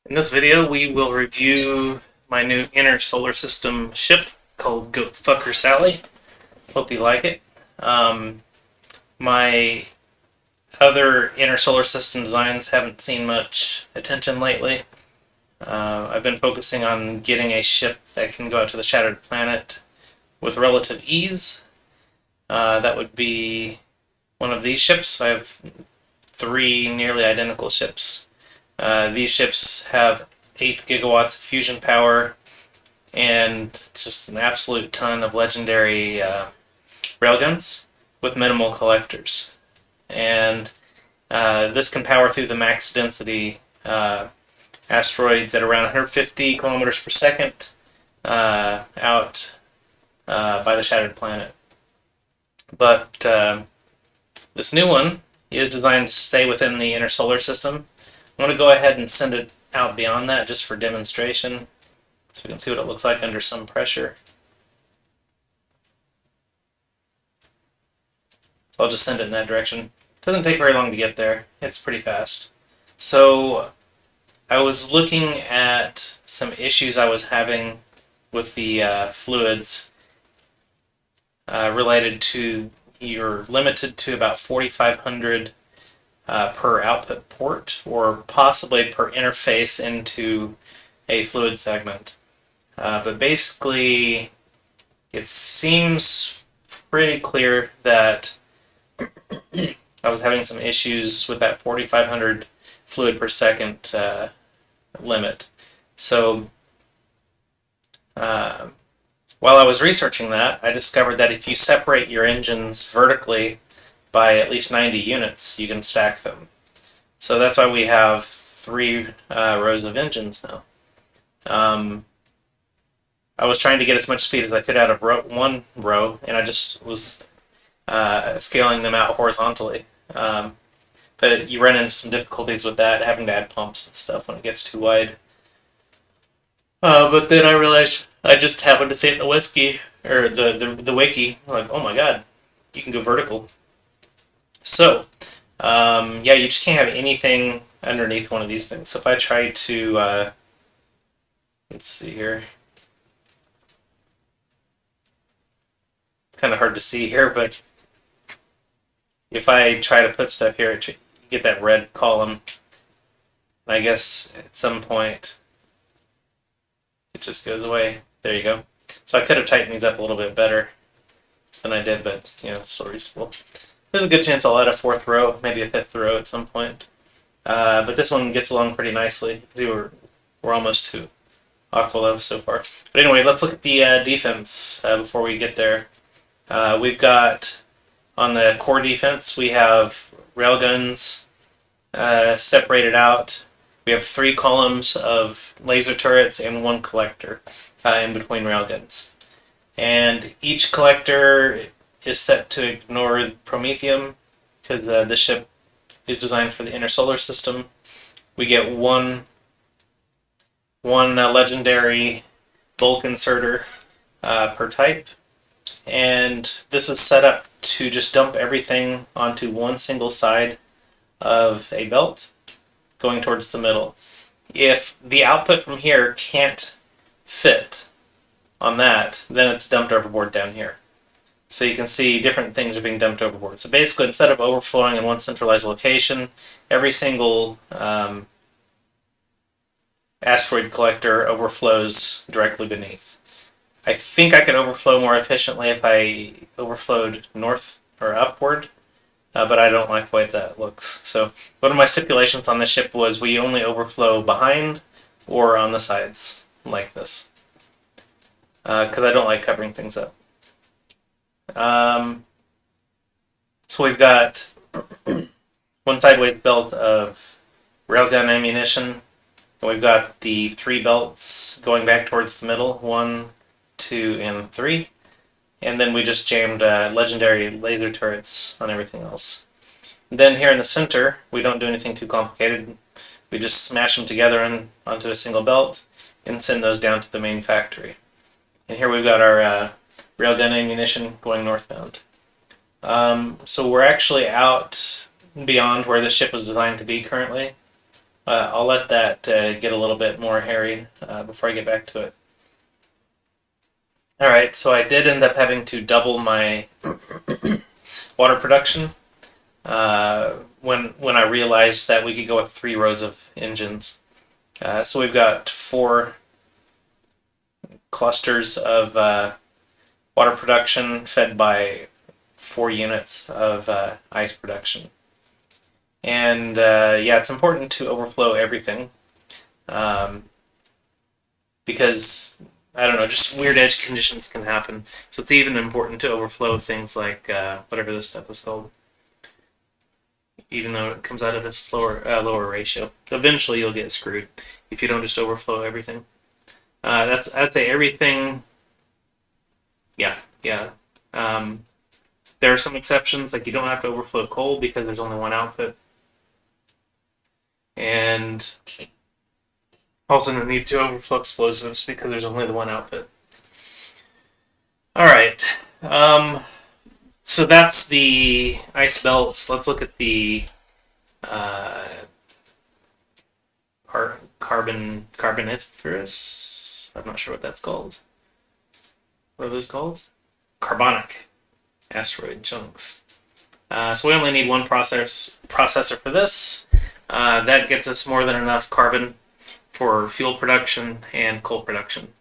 In this video, we will review my new inner solar system ship called Goat Fucker Sally. Hope you like it. My other inner solar system designs haven't seen much attention lately. I've been focusing on getting a ship that can go out to the Shattered Planet with relative ease. That would be one of these ships. I have three nearly identical ships. These ships have 8 gigawatts of fusion power and just an absolute ton of legendary railguns with minimal collectors. And this can power through the max density asteroids at around 150 kilometers per second out by the Shattered Planet. But this new one is designed to stay within the inner solar system. I'm going to go ahead and send it out beyond that just for demonstration, so we can see what it looks like under some pressure. So I'll just send it in that direction. It doesn't take very long to get there. It's pretty fast. So I was looking at some issues I was having with the fluids related to you're limited to about 4,500 per output port, or possibly per interface into a fluid segment. But basically, it seems pretty clear that I was having some issues with that 4,500 fluid per second limit. So while I was researching that, I discovered that if you separate your engines vertically by at least 90 units, you can stack them. So that's why we have 3 rows of engines now. I was trying to get as much speed as I could out of one row, and I just was scaling them out horizontally. But you run into some difficulties with that, having to add pumps and stuff when it gets too wide. But then I realized I just happened to see it in the whiskey, or the wiki, like, oh my god, you can go vertical. So, yeah, you just can't have anything underneath one of these things. So if I try to, let's see here. It's kind of hard to see here, but if I try to put stuff here, you get that red column. And I guess at some point it just goes away. There you go. So I could have tightened these up a little bit better than I did, but, you know, it's still reasonable. There's a good chance I'll add a 4th row, maybe a 5th row at some point. But this one gets along pretty nicely. We're almost to Aquilo so far. But anyway, let's look at the defense before we get there. We've got, on the core defense, we have railguns separated out. We have 3 columns of laser turrets and 1 collector in between railguns. And each collector is set to ignore Promethium, because this ship is designed for the inner solar system. We get one legendary bulk inserter per type, and this is set up to just dump everything onto one single side of a belt going towards the middle. If the output from here can't fit on that, then it's dumped overboard down here. So you can see different things are being dumped overboard. So basically, instead of overflowing in one centralized location, every single asteroid collector overflows directly beneath. I think I could overflow more efficiently if I overflowed north or upward, but I don't like the way that looks. So one of my stipulations on this ship was we only overflow behind or on the sides, like this, because I don't like covering things up. So we've got one sideways belt of railgun ammunition, and we've got the 3 belts going back towards the middle, 1, 2, and 3, and then we just jammed legendary laser turrets on everything else. And then here in the center, we don't do anything too complicated. We just smash them together onto a single belt and send those down to the main factory. And here we've got our railgun ammunition going northbound. So we're actually out beyond where the ship was designed to be currently. I'll let that get a little bit more hairy before I get back to it. All right, so I did end up having to double my water production when I realized that we could go with 3 rows of engines. So we've got 4 clusters of water production fed by 4 units of ice production. And yeah, it's important to overflow everything because, I don't know, just weird edge conditions can happen. So it's even important to overflow things like whatever this stuff is called, even though it comes out at a lower ratio. Eventually you'll get screwed if you don't just overflow everything. I'd say everything. Yeah, yeah. There are some exceptions, like you don't have to overflow coal because there's only one output. And also no need to overflow explosives because there's only the one output. All right. So that's the ice belt. Let's look at the carboniferous. I'm not sure what that's called. What are those called? Carbonic asteroid chunks. So we only need one processor for this. That gets us more than enough carbon for fuel production and coal production.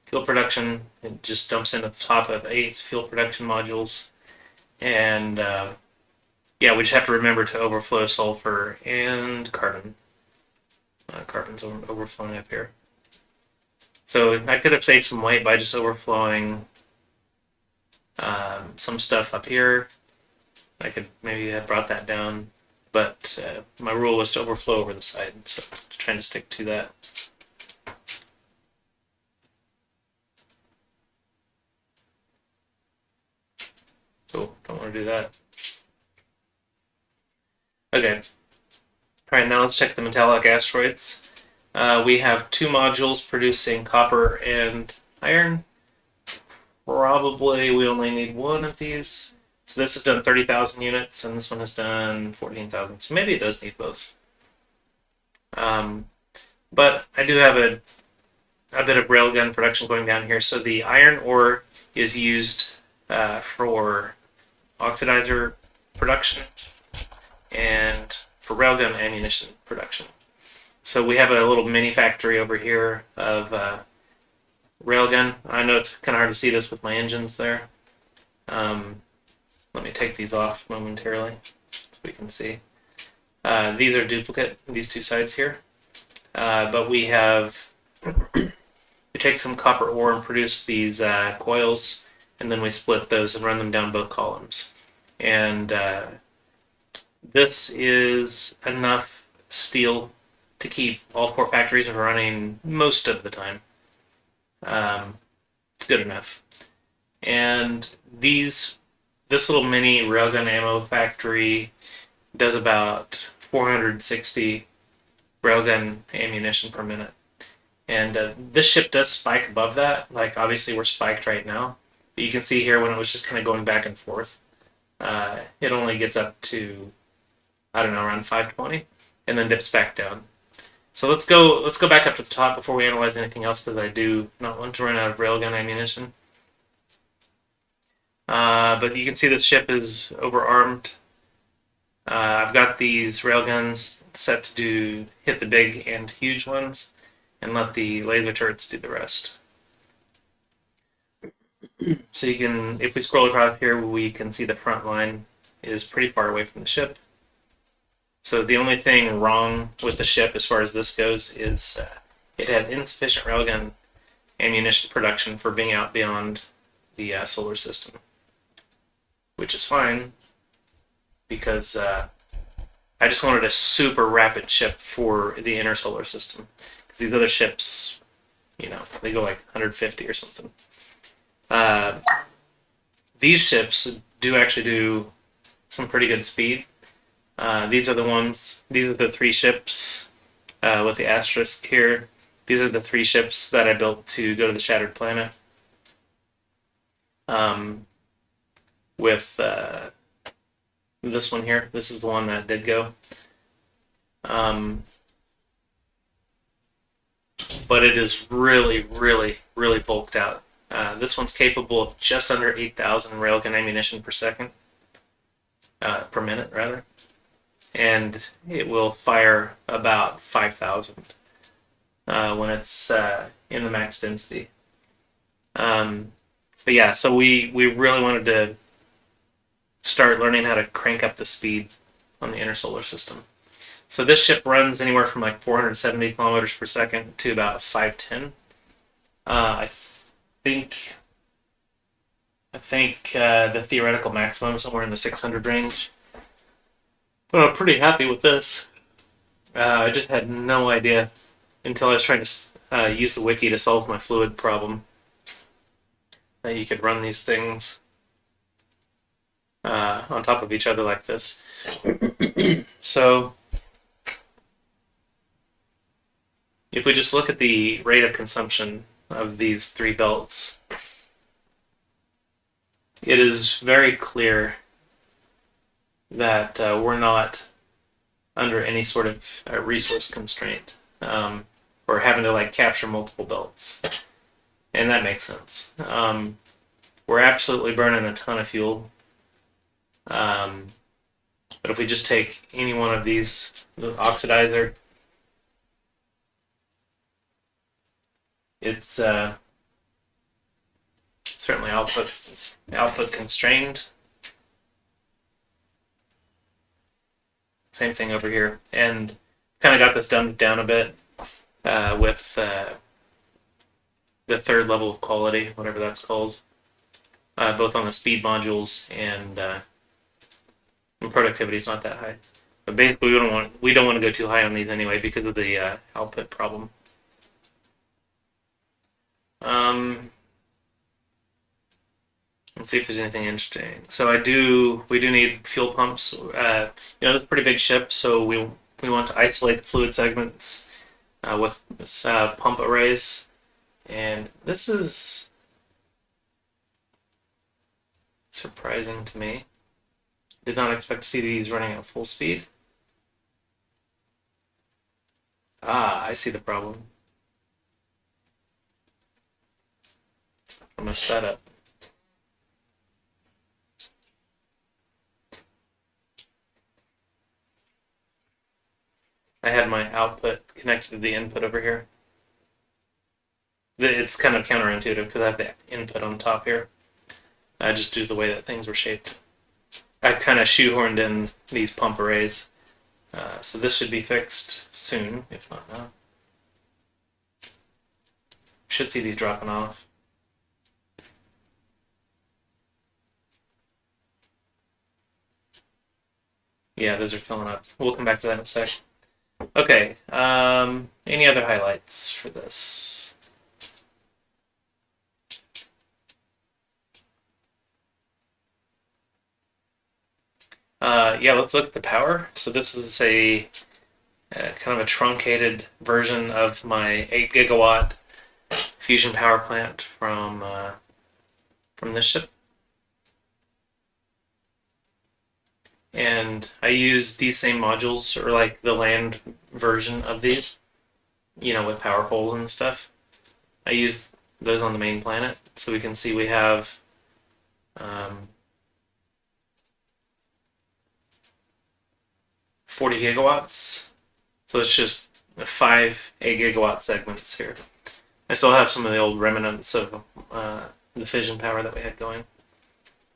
Fuel production, it just dumps in at the top of 8 fuel production modules. And yeah, we just have to remember to overflow sulfur and carbon. Carbon's overflowing up here. So I could have saved some weight by just overflowing some stuff up here. I could maybe have brought that down, but my rule was to overflow over the side, so I'm trying to stick to that. Oh, don't want to do that. Okay. All right, now let's check the metallic asteroids. We have 2 modules producing copper and iron. Probably we only need 1 of these. So this has done 30,000 units, and this one has done 14,000. So maybe it does need both. But I do have a bit of railgun production going down here. So the iron ore is used for oxidizer production and for railgun ammunition production. So we have a little mini factory over here of railgun. I know it's kind of hard to see this with my engines there. Let me take these off momentarily so we can see. These are duplicate, these 2 sides here. But we have, we take some copper ore and produce these coils, and then we split those and run them down both columns. And this is enough steel to keep all 4 factories running most of the time. It's good enough. And this little mini railgun ammo factory does about 460 railgun ammunition per minute. And this ship does spike above that. Like, obviously we're spiked right now. But you can see here when it was just kind of going back and forth, it only gets up to, I don't know, around 520, and then dips back down. So let's go back up to the top before we analyze anything else, because I do not want to run out of railgun ammunition. But you can see this ship is overarmed. I've got these railguns set to hit the big and huge ones, and let the laser turrets do the rest. So you can, if we scroll across here, we can see the front line is pretty far away from the ship. So the only thing wrong with the ship as far as this goes is it has insufficient railgun ammunition production for being out beyond the solar system, which is fine because I just wanted a super rapid ship for the inner solar system, because these other ships, you know, they go like 150 or something. These ships do actually do some pretty good speed. These are the 3 ships with the asterisk here. These are the 3 ships that I built to go to the Shattered Planet. With this one here, this is the one that did go. but it is really, really, really bulked out. This one's capable of just under 8,000 railgun ammunition per second, per minute rather, and it will fire about 5,000 when it's in the max density. But yeah, so we really wanted to start learning how to crank up the speed on the inner solar system. So this ship runs anywhere from like 470 kilometers per second to about 510. I think the theoretical maximum is somewhere in the 600 range. But I'm pretty happy with this. I just had no idea until I was trying to use the wiki to solve my fluid problem that you could run these things on top of each other like this. So if we just look at the rate of consumption of these three belts, it is very clear that we're not under any sort of resource constraint, or having to like capture multiple belts, and that makes sense. We're absolutely burning a ton of fuel, but if we just take any one of these, the oxidizer, it's certainly output constrained. Same thing over here, and kind of got this dumbed down a bit with the third level of quality, whatever that's called, both on the speed modules and productivity is not that high. But basically, we don't want to go too high on these anyway because of the output problem. Let's see if there's anything interesting. So we do need fuel pumps. This is a pretty big ship, so we want to isolate the fluid segments with pump arrays. And this is surprising to me. Did not expect to see these running at full speed. I see the problem. I messed that up. I had my output connected to the input over here. It's kind of counterintuitive because I have the input on top here. Just due to the way that things were shaped. I kind of shoehorned in these pump arrays. So this should be fixed soon, if not now. Should see these dropping off. Yeah, those are filling up. We'll come back to that in a sec. Okay, any other highlights for this? Yeah, let's look at the power. So this is a kind of a truncated version of my 8 gigawatt fusion power plant from this ship. And I use these same modules, or like the land version of these, with power poles and stuff. I use those on the main planet, so we can see we have 40 gigawatts. So it's just 5 8 gigawatt segments here. I still have some of the old remnants of the fission power that we had going.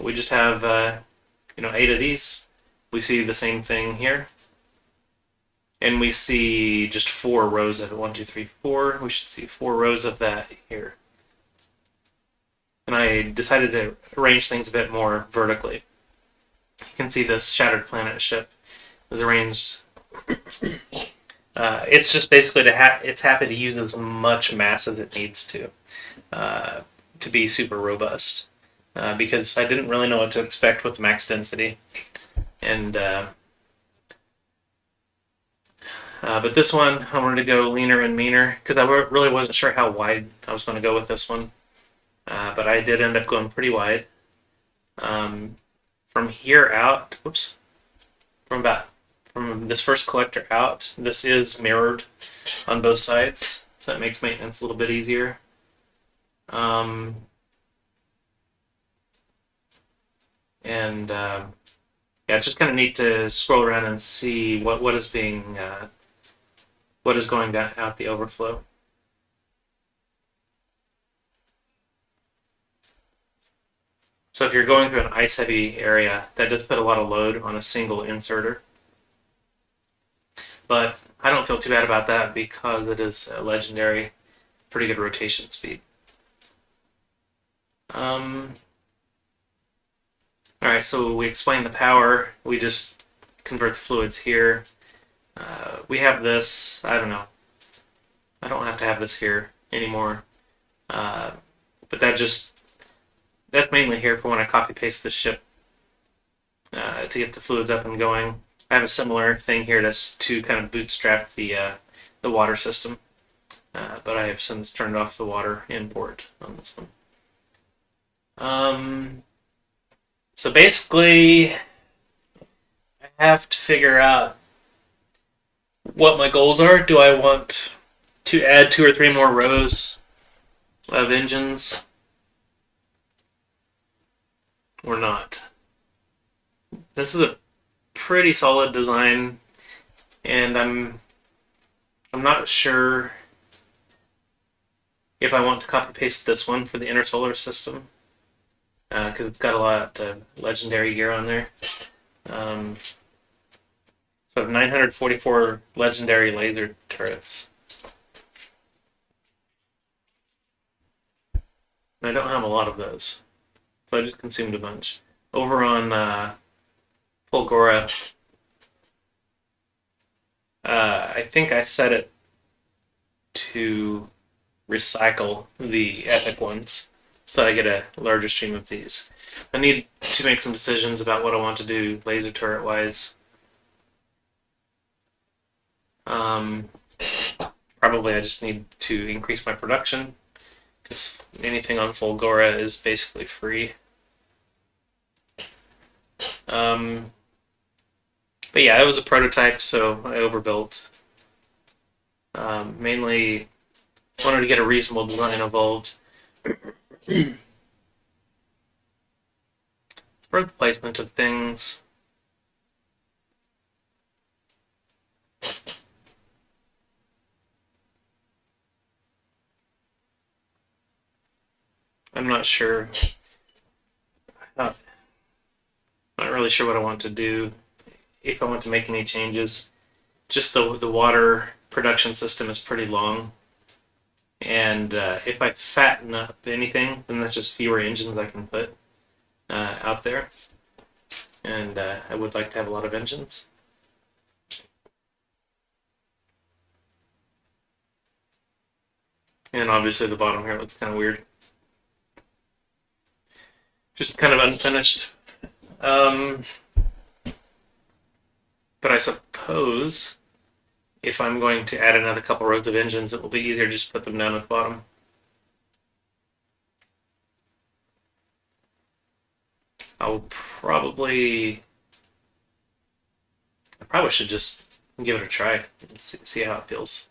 We just have 8 of these. We see the same thing here. And we see just 4 rows of it. 1, 2, 3, 4. We should see 4 rows of that here. And I decided to arrange things a bit more vertically. You can see this shattered planet ship is arranged. It's just basically it's happy to use as much mass as it needs to be super robust. Because I didn't really know what to expect with max density. And but this one, I wanted to go leaner and meaner because I really wasn't sure how wide I was going to go with this one. But I did end up going pretty wide. From here out, from this first collector out, this is mirrored on both sides. so that makes maintenance a little bit easier. Yeah, it's just kind of neat to scroll around and see what is being what is going down out the overflow. So if you're going through an ice-heavy area, that does put a lot of load on a single inserter. But I don't feel too bad about that because it is a legendary, pretty good rotation speed. Alright, so we explained the power. We just convert the fluids here. We have this, I don't know. I don't have to have this here anymore. But that's mainly here for when I copy paste the ship to get the fluids up and going. I have a similar thing here to kind of bootstrap the water system, but I have since turned off the water import on this one. So basically, I have to figure out what my goals are. Do I want to add 2 or 3 more rows of engines or not? This is a pretty solid design, and I'm not sure if I want to copy paste this one for the inner solar system because it's got a lot of legendary gear on there. So I have 944 legendary laser turrets. And I don't have a lot of those, so I just consumed a bunch. Over on Fulgora, I think I set it to recycle the epic ones so that I get a larger stream of these. I need to make some decisions about what I want to do laser turret wise. Probably I just need to increase my production because anything on Fulgora is basically free. But yeah, it was a prototype, so I overbuilt. Mainly wanted to get a reasonable design evolved. As far as the placement of things, I'm not sure. Not really sure what I want to do. If I want to make any changes, just the water production system is pretty long. And if I fatten up anything, then that's just fewer engines I can put out there. And I would like to have a lot of engines. And obviously the bottom here looks kind of weird. Just kind of unfinished. But I suppose if I'm going to add another couple rows of engines, it will be easier to just put them down at the bottom. I probably should just give it a try and see how it feels.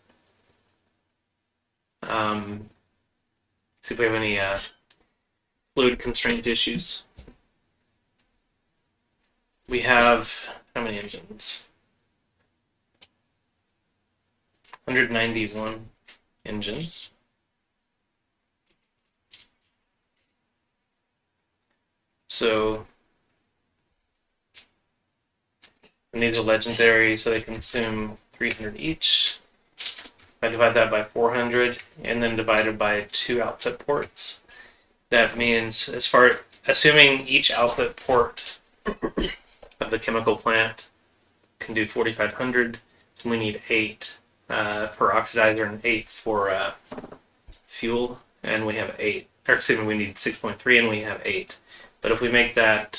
See if we have any fluid constraint issues. We have how many engines? 191 engines. So, and these are legendary, so they consume 300 each. I divide that by 400, and then divided by 2 output ports. That means, assuming each output port of the chemical plant can do 4,500, we need 8 per oxidizer and 8 for fuel, and we have 8. Or excuse me, we need 6.3 and we have 8. But if we make that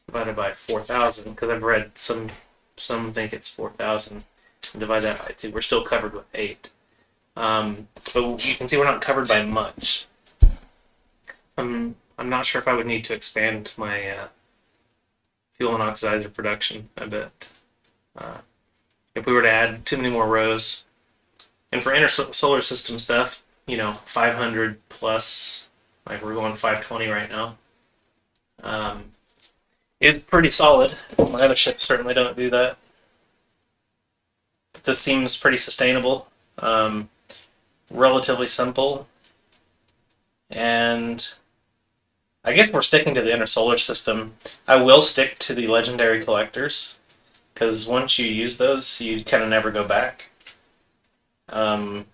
divided by 4,000, because I've read some think it's 4,000, and divide that by 2, we're still covered with 8. But you can see we're not covered by much. I'm not sure if I would need to expand my fuel and oxidizer production a bit. If we were to add too many more rows, And for inner solar system stuff, 500 plus, like we're going 520 right now, is pretty solid. My other ships certainly don't do that. But this seems pretty sustainable, relatively simple, and I guess we're sticking to the inner solar system. I will stick to the legendary collectors, because once you use those, you kind of never go back. You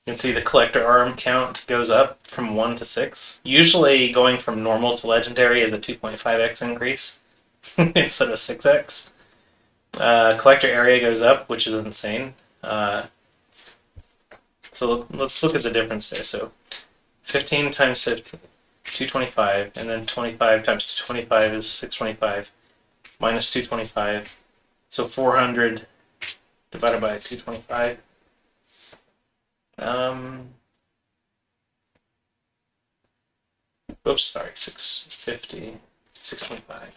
can see the collector arm count goes up from 1 to 6. Usually going from normal to legendary is a 2.5x increase instead of 6x. Collector area goes up, which is insane. So let's look at the difference there. So 15 times 15, 225, and then 25 times 225 is 625, minus 225. So 400 divided by 225. Oops, sorry, 650, 625.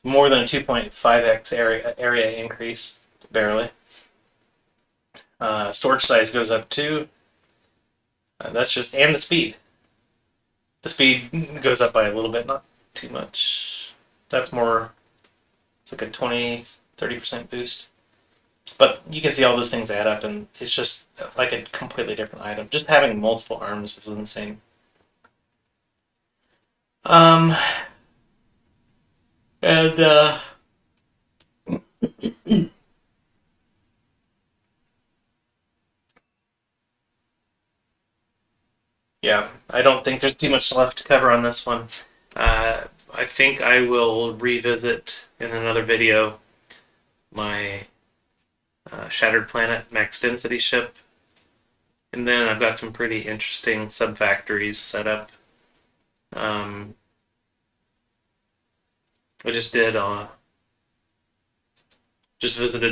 More than a 2.5x area increase, barely. Storage size goes up too. That's just, and the speed. The speed goes up by a little bit, not too much. That's more, it's like a 20-30% boost. But you can see all those things add up, and it's just like a completely different item. Just having multiple arms is insane. And yeah, I don't think there's too much left to cover on this one. I think I will revisit in another video my Shattered Planet max density ship. And then I've got some pretty interesting sub-factories set up. I just visited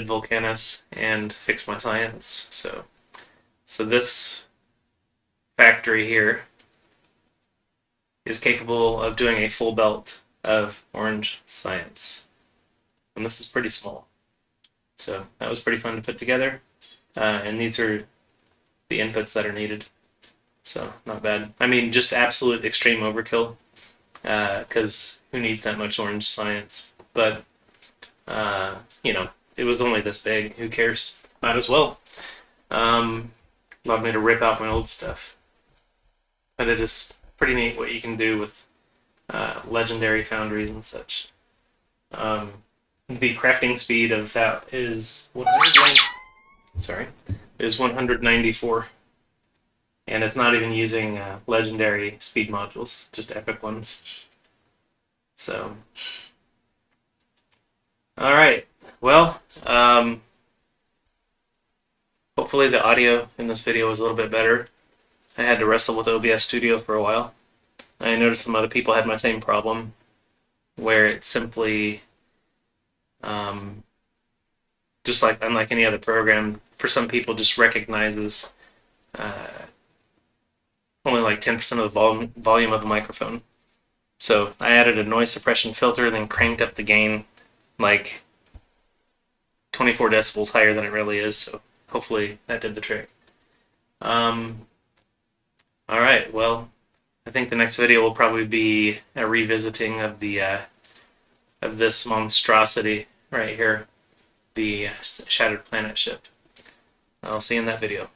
Volcanus and fixed my science. So this factory here is capable of doing a full belt of orange science. And this is pretty small. So that was pretty fun to put together. And these are the inputs that are needed. So not bad. I mean, just absolute extreme overkill. Because who needs that much orange science? But, it was only this big. Who cares? Might as well. Allowed me to rip out my old stuff. But it is pretty neat what you can do with legendary foundries and such. The crafting speed of that is 194. And it's not even using legendary speed modules, just epic ones. So, alright. Well, hopefully the audio in this video was a little bit better. I had to wrestle with OBS Studio for a while. I noticed some other people had my same problem, where it simply, just like unlike any other program, for some people just recognizes only like 10% of the volume of the microphone. So I added a noise suppression filter, then cranked up the gain like 24 decibels higher than it really is, so hopefully that did the trick. Alright, well, I think the next video will probably be a revisiting of the of this monstrosity right here, the Shattered Planet ship. I'll see you in that video.